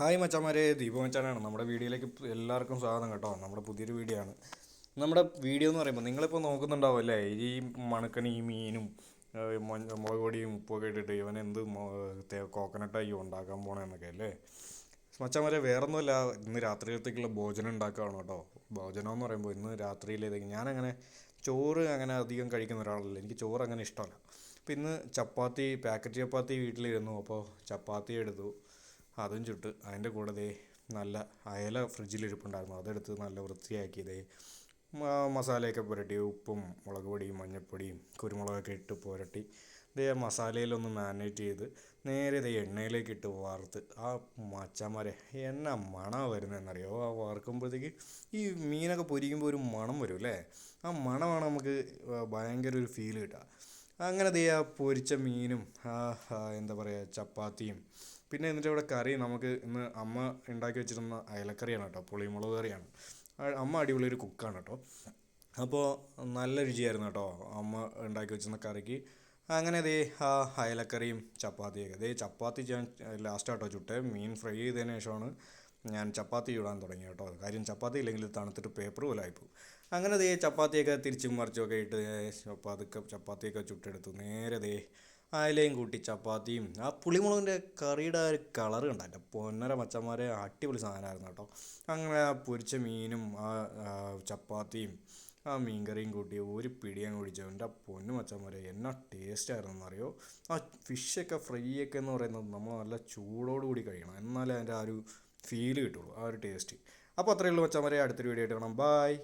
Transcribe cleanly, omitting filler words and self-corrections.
Hi മച്ചാമാരെ, ദീപു മച്ചാനാണ്. നമ്മുടെ വീഡിയോയിലേക്ക് എല്ലാവർക്കും സ്വാഗതം കേട്ടോ. നമ്മുടെ പുതിയൊരു വീഡിയോ ആണ്. നമ്മുടെ വീഡിയോ എന്ന് പറയുമ്പോൾ നിങ്ങളിപ്പോൾ നോക്കുന്നുണ്ടാവും അല്ലേ, ഈ മണക്കണി ഈ മീനും മുളക് പൊടിയും ഉപ്പൊക്കെ ഇട്ടിട്ട് ഇവൻ എന്ത് കോക്കനട്ടായി ഉണ്ടാക്കാൻ പോണെന്നൊക്കെ അല്ലേ. മച്ചാമാരെ, വേറൊന്നുമല്ല, ഇന്ന് രാത്രിയിലത്തേക്കുള്ള ഭോജനം ഉണ്ടാക്കുകയാണ് കേട്ടോ. ഭോജനം എന്ന് പറയുമ്പോൾ ഇന്ന് രാത്രിയിലേത്തേക്ക് ഞാനങ്ങനെ ചോറ് അങ്ങനെ അധികം കഴിക്കുന്ന ഒരാളല്ല, എനിക്ക് ചോറ് അങ്ങനെ ഇഷ്ടമല്ല. അപ്പോൾ ഇന്ന് ചപ്പാത്തി, പാക്കറ്റ് ചപ്പാത്തി വീട്ടിലിരുന്നു. അപ്പോൾ ചപ്പാത്തി എടുത്തു, അതും ചുട്ട് അതിൻ്റെ കൂടെ നല്ല അയല ഫ്രിഡ്ജിലിരിപ്പുണ്ടായിരുന്നു, അതെടുത്ത് നല്ല വൃത്തിയാക്കി മസാലയൊക്കെ പുരട്ടി, ഉപ്പും മുളക് പൊടിയും മഞ്ഞൾപ്പൊടിയും കുരുമുളകൊക്കെ ഇട്ട് പുരട്ടി മസാലയിലൊന്ന് മാരിനേറ്റ് ചെയ്ത് നേരെ എണ്ണയിലേക്ക് ഇട്ട് വറുത്ത് ആ മച്ചാന്മാരെ എന്നാ മണമാണ് വരുന്നതെന്നറിയോ. ആ വറുക്കുമ്പോഴത്തേക്ക് ഈ മീനൊക്കെ പൊരിക്കുമ്പോൾ ഒരു മണം വരും അല്ലേ. ആ മണമാണ് നമുക്ക് ഭയങ്കര ഒരു ഫീൽ കിട്ടുക. അങ്ങനെ ആ പൊരിച്ച മീനും എന്താ പറയുക ചപ്പാത്തിയും, പിന്നെ എന്നിട്ട് ഇവിടെ കറി നമുക്ക് ഇന്ന് അമ്മ ഉണ്ടാക്കി വെച്ചിരുന്ന അയലക്കറിയാണ് കേട്ടോ, പുളിമുളക് കറിയാണ്. അമ്മ അടിപൊളി ഒരു കുക്കാണ് കേട്ടോ. അപ്പോൾ നല്ല രുചിയായിരുന്നു കേട്ടോ അമ്മ ഉണ്ടാക്കി വെച്ചിരുന്ന കറിക്ക്. അങ്ങനെ ആ അയലക്കറിയും ചപ്പാത്തിയൊക്കെ ചപ്പാത്തി ഞാൻ ലാസ്റ്റ് കേട്ടോ ചുട്ടേ. മീൻ ഫ്രൈ ചെയ്തതിന് ശേഷമാണ് ഞാൻ ചപ്പാത്തി ചൂടാൻ തുടങ്ങി കേട്ടോ. കാര്യം ചപ്പാത്തി ഇല്ലെങ്കിൽ തണുത്തിട്ട് പേപ്പർ പോലെ ആയിപ്പോവും. അങ്ങനെ ചപ്പാത്തിയൊക്കെ തിരിച്ചും മറിച്ചുമൊക്കെ ഇട്ട് ചപ്പാത്തിയൊക്കെ ചുട്ടെടുത്തു. നേരെ അയലയും കൂട്ടി ചപ്പാത്തിയും ആ പുളിമുളകിൻ്റെ കറിയുടെ ആ ഒരു കളറ് കണ്ടോ പൊന്നര മച്ചന്മാരെ, അടിപൊളി സാധനമായിരുന്നു കേട്ടോ. അങ്ങനെ ആ പൊരിച്ച മീനും ചപ്പാത്തിയും ആ മീൻ കറിയും കൂട്ടി ഒരു പിടിയും കുടിച്ചു. എൻ്റെ പൊന്നു മച്ചന്മാരെ എന്നാ ടേസ്റ്റായിരുന്നു എന്നറിയോ. ആ ഫിഷൊക്കെ ഫ്രൈ ഒക്കെ എന്ന് പറയുന്നത് നമ്മൾ നല്ല ചൂടോടുകൂടി കഴിക്കണം, എന്നാലേ അതിൻ്റെ ആ ഒരു ഫീല് കിട്ടുള്ളൂ, ആ ഒരു ടേസ്റ്റ്. അപ്പോൾ അത്രയേ ഉള്ളൂ മച്ചന്മാരെ, അടുത്തൊരു വീഡിയോ ആയിട്ട് കാണാം. ബായ്.